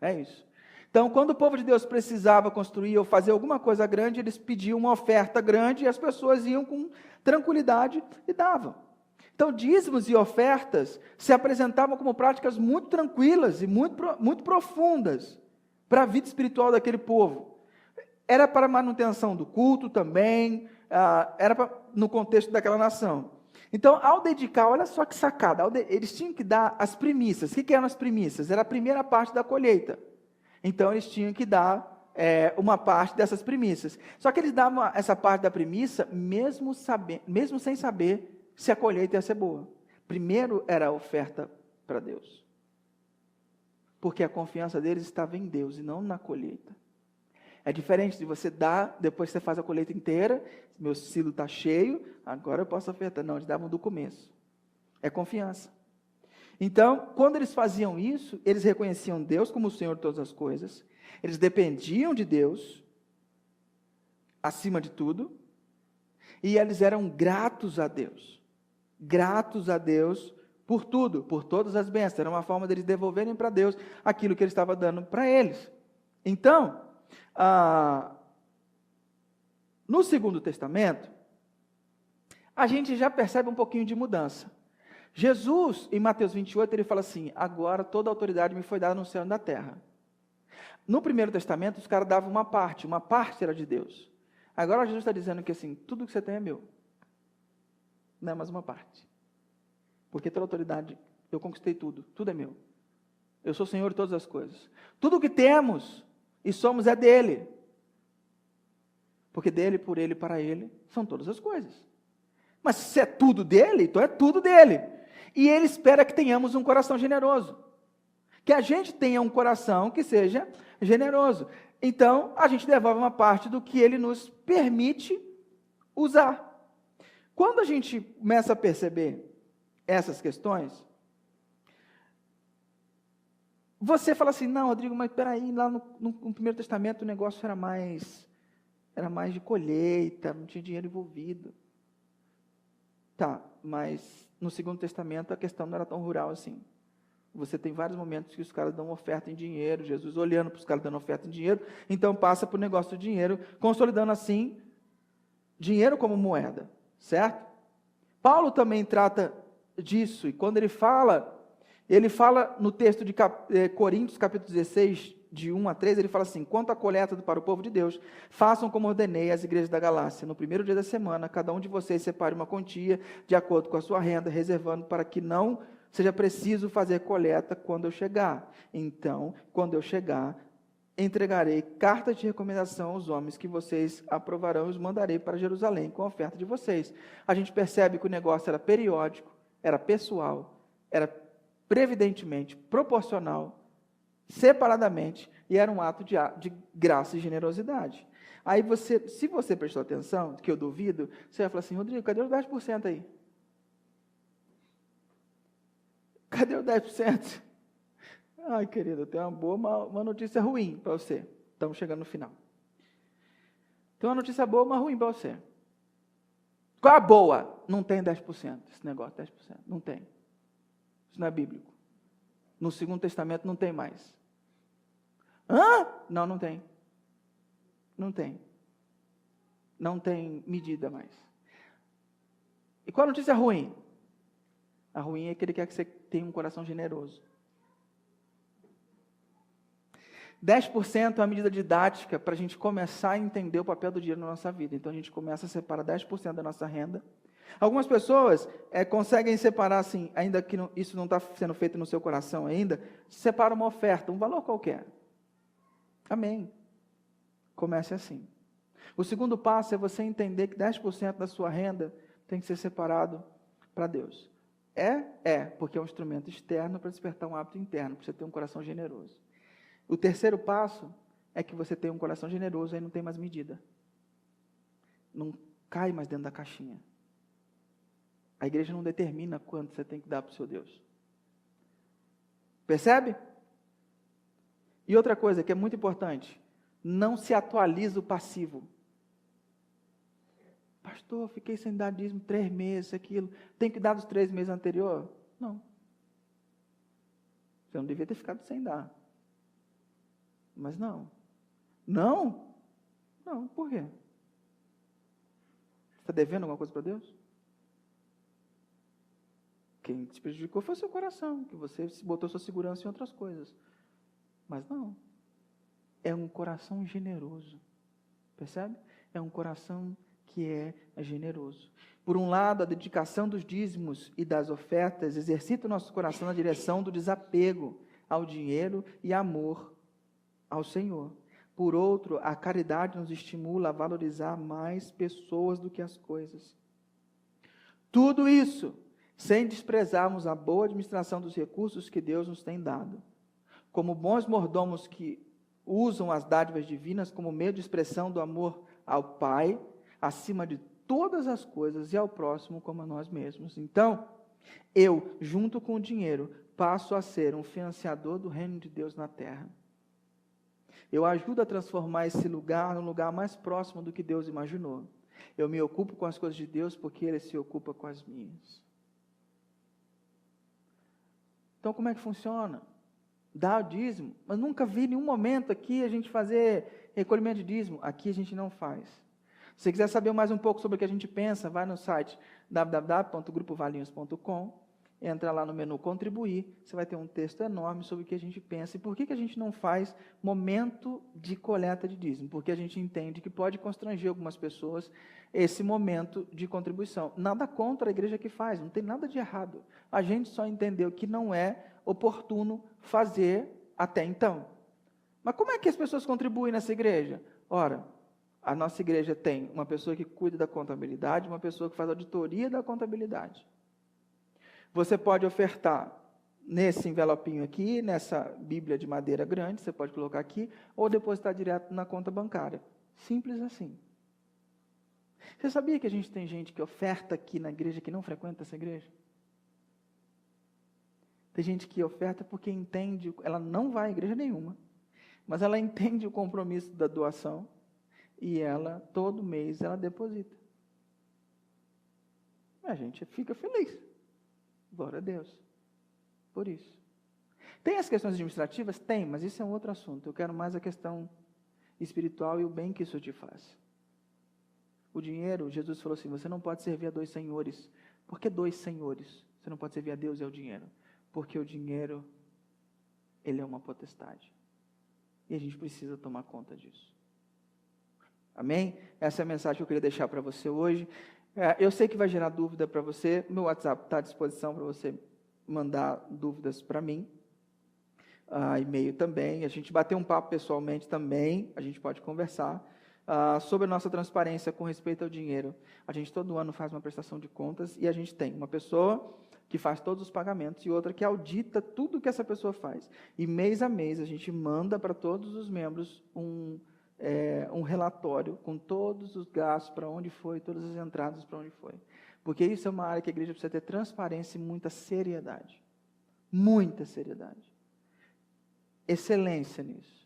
É isso. Então, quando o povo de Deus precisava construir ou fazer alguma coisa grande, eles pediam uma oferta grande e as pessoas iam com tranquilidade e davam. Então, dízimos e ofertas se apresentavam como práticas muito tranquilas e muito profundas para a vida espiritual daquele povo. Era para a manutenção do culto também, no contexto daquela nação. Então, ao dedicar, olha só que sacada, eles tinham que dar as primícias. O que eram as primícias? Era a primeira parte da colheita. Então, eles tinham que dar uma parte dessas primícias. Só que eles davam essa parte da primícia, mesmo sem saber se a colheita ia ser boa. Primeiro era a oferta para Deus. Porque a confiança deles estava em Deus e não na colheita. É diferente de você dar, depois você faz a colheita inteira, meu silo está cheio, agora eu posso ofertar. Não, eles davam do começo. É confiança. Então, quando eles faziam isso, eles reconheciam Deus como o Senhor de todas as coisas, eles dependiam de Deus, acima de tudo, e eles eram gratos a Deus. Gratos a Deus por tudo, por todas as bênçãos. Era uma forma deles devolverem para Deus aquilo que Ele estava dando para eles. Então, no Segundo Testamento, a gente já percebe um pouquinho de mudança. Jesus, em Mateus 28, ele fala assim: agora toda a autoridade me foi dada no céu e na terra. No Primeiro Testamento, os caras davam uma parte era de Deus. Agora Jesus está dizendo que assim, tudo que você tem é meu. Não é mais uma parte. Porque toda a autoridade, eu conquistei tudo, tudo é meu. Eu sou Senhor de todas as coisas. Tudo o que temos e somos é dele. Porque dele, por ele e para ele são todas as coisas. Mas se é tudo dele, então é tudo dele. E ele espera que tenhamos um coração generoso. Que a gente tenha um coração que seja generoso. Então, a gente devolve uma parte do que ele nos permite usar. Quando a gente começa a perceber essas questões, você fala assim: não, Rodrigo, mas peraí, lá no Primeiro Testamento o negócio era mais de colheita, não tinha dinheiro envolvido. Tá, mas no Segundo Testamento a questão não era tão rural assim. Você tem vários momentos que os caras dão oferta em dinheiro, Jesus olhando para os caras dando oferta em dinheiro, então passa para o negócio do dinheiro, consolidando assim, dinheiro como moeda, certo? Paulo também trata disso, e quando ele fala no texto de Coríntios, capítulo 16, de 1 a 3, ele fala assim: quanto à coleta para o povo de Deus, façam como ordenei às igrejas da Galácia, no primeiro dia da semana, cada um de vocês separe uma quantia, de acordo com a sua renda, reservando para que não seja preciso fazer coleta quando eu chegar. Então, quando eu chegar, entregarei cartas de recomendação aos homens que vocês aprovarão e os mandarei para Jerusalém com a oferta de vocês. A gente percebe que o negócio era periódico, era pessoal, era previdentemente, proporcional, separadamente, e era um ato de graça e generosidade. Aí se você prestou atenção, que eu duvido, você vai falar assim: Rodrigo, cadê os 10% aí? Cadê os 10%? Ai, querido, eu tenho uma notícia ruim para você. Estamos chegando no final. Tem uma notícia boa, uma ruim para você. Qual a boa? Não tem 10%, esse negócio, 10%. Não tem. Isso não é bíblico. No Segundo Testamento não tem mais. Hã? Não, não tem. Não tem. Não tem medida mais. E qual a notícia ruim? A ruim é que ele quer que você tenha um coração generoso. 10% é uma medida didática para a gente começar a entender o papel do dinheiro na nossa vida. Então a gente começa a separar 10% da nossa renda. Algumas pessoas conseguem separar assim, ainda que isso não está sendo feito no seu coração ainda, separa uma oferta, um valor qualquer. Amém. Comece assim. O segundo passo é você entender que 10% da sua renda tem que ser separado para Deus. Porque é um instrumento externo para despertar um hábito interno, para você ter um coração generoso. O terceiro passo é que você tem um coração generoso, aí não tem mais medida. Não cai mais dentro da caixinha. A igreja não determina quanto você tem que dar para o seu Deus. Percebe? E outra coisa que é muito importante, não se atualiza o passivo. Pastor, fiquei sem dar dízimo 3 meses, aquilo. Tem que dar dos 3 meses anterior? Não. Você não devia ter ficado sem dar. Mas não. Não? Não, por quê? Você está devendo alguma coisa para Deus? Quem te prejudicou foi o seu coração, que você botou sua segurança em outras coisas. Mas não. É um coração generoso. Percebe? É um coração que é generoso. Por um lado, a dedicação dos dízimos e das ofertas exercita o nosso coração na direção do desapego ao dinheiro e amor ao Senhor. Por outro, a caridade nos estimula a valorizar mais pessoas do que as coisas. Tudo isso sem desprezarmos a boa administração dos recursos que Deus nos tem dado. Como bons mordomos que usam as dádivas divinas como meio de expressão do amor ao Pai, acima de todas as coisas, e ao próximo como a nós mesmos. Então, eu, junto com o dinheiro, passo a ser um financiador do reino de Deus na terra. Eu ajudo a transformar esse lugar num lugar mais próximo do que Deus imaginou. Eu me ocupo com as coisas de Deus porque Ele se ocupa com as minhas. Então, como é que funciona? Dá o dízimo, mas nunca vi nenhum momento aqui a gente fazer recolhimento de dízimo. Aqui a gente não faz. Se você quiser saber mais um pouco sobre o que a gente pensa, vai no site www.grupovalinhos.com, entra lá no menu contribuir, você vai ter um texto enorme sobre o que a gente pensa e por que a gente não faz momento de coleta de dízimo, porque a gente entende que pode constranger algumas pessoas esse momento de contribuição. Nada contra a igreja que faz, não tem nada de errado. A gente só entendeu que não é oportuno fazer até então. Mas como é que as pessoas contribuem nessa igreja? Ora, a nossa igreja tem uma pessoa que cuida da contabilidade, uma pessoa que faz auditoria da contabilidade. Você pode ofertar nesse envelopinho aqui, nessa Bíblia de madeira grande, você pode colocar aqui, ou depositar direto na conta bancária. Simples assim. Você sabia que a gente tem gente que oferta aqui na igreja que não frequenta essa igreja? Tem gente que oferta porque entende, ela não vai à igreja nenhuma, mas ela entende o compromisso da doação e ela, todo mês, ela deposita. A gente fica feliz. Glória a Deus. Por isso. Tem as questões administrativas? Tem, mas isso é um outro assunto. Eu quero mais a questão espiritual e o bem que isso te faz. O dinheiro, Jesus falou assim, você não pode servir a 2 senhores. Por que 2 senhores? Você não pode servir a Deus e ao dinheiro. Porque o dinheiro, ele é uma potestade. E a gente precisa tomar conta disso. Amém? Essa é a mensagem que eu queria deixar para você hoje. Eu sei que vai gerar dúvida para você. Meu WhatsApp está à disposição para você mandar dúvidas para mim. E-mail também. A gente bater um papo pessoalmente também. A gente pode conversar. Sobre a nossa transparência com respeito ao dinheiro. A gente todo ano faz uma prestação de contas e a gente tem uma pessoa que faz todos os pagamentos e outra que audita tudo que essa pessoa faz. E mês a mês a gente manda para todos os membros um relatório com todos os gastos, para onde foi, todas as entradas para onde foi. Porque isso é uma área que a igreja precisa ter transparência e muita seriedade. Muita seriedade. Excelência nisso.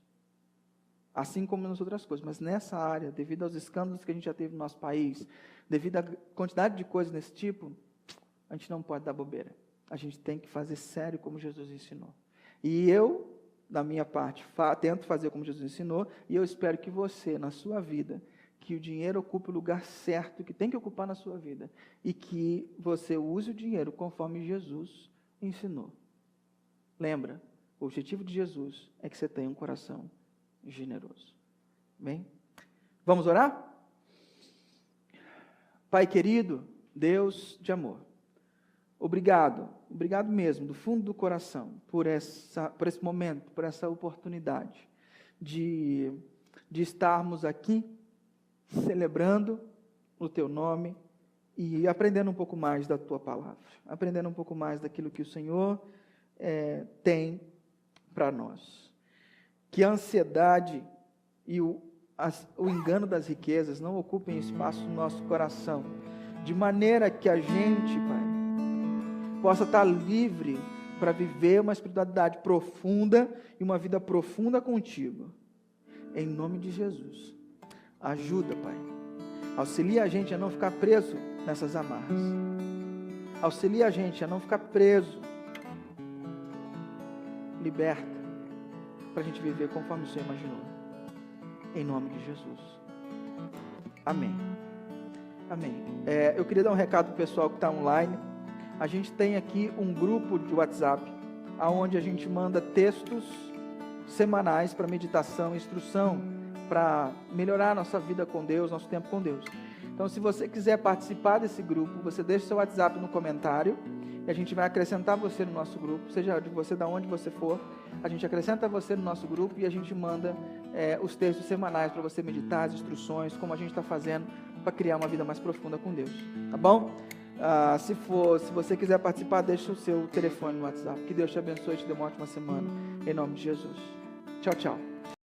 Assim como nas outras coisas. Mas nessa área, devido aos escândalos que a gente já teve no nosso país, devido à quantidade de coisas desse tipo, a gente não pode dar bobeira. A gente tem que fazer sério como Jesus ensinou. E eu, da minha parte, tento fazer como Jesus ensinou, e eu espero que você, na sua vida, que o dinheiro ocupe o lugar certo que tem que ocupar na sua vida, e que você use o dinheiro conforme Jesus ensinou. Lembra, o objetivo de Jesus é que você tenha um coração generoso. Bem? Vamos orar? Pai querido, Deus de amor, obrigado mesmo, do fundo do coração, por esse momento, por essa oportunidade de estarmos aqui, celebrando o Teu nome e aprendendo um pouco mais da Tua palavra, aprendendo um pouco mais daquilo que o Senhor tem para nós. Que a ansiedade e o engano das riquezas não ocupem espaço no nosso coração, de maneira que a gente, Pai, possa estar livre para viver uma espiritualidade profunda e uma vida profunda contigo. Em nome de Jesus. Ajuda, Pai. Auxilia a gente a não ficar preso nessas amarras. Auxilia a gente a não ficar preso. Liberta, para a gente viver conforme o Senhor imaginou. Em nome de Jesus. Amém. Amém. Eu queria dar um recado para o pessoal que está online. A gente tem aqui um grupo de WhatsApp, onde a gente manda textos semanais para meditação e instrução, para melhorar a nossa vida com Deus, nosso tempo com Deus. Então, se você quiser participar desse grupo, você deixa seu WhatsApp no comentário, e a gente vai acrescentar você no nosso grupo, seja de você, da onde você for, a gente acrescenta você no nosso grupo e a gente manda os textos semanais para você meditar, as instruções, como a gente está fazendo para criar uma vida mais profunda com Deus, tá bom? Se você quiser participar, deixa o seu telefone no WhatsApp. Que Deus te abençoe e te dê uma ótima semana. Em nome de Jesus. Tchau, tchau.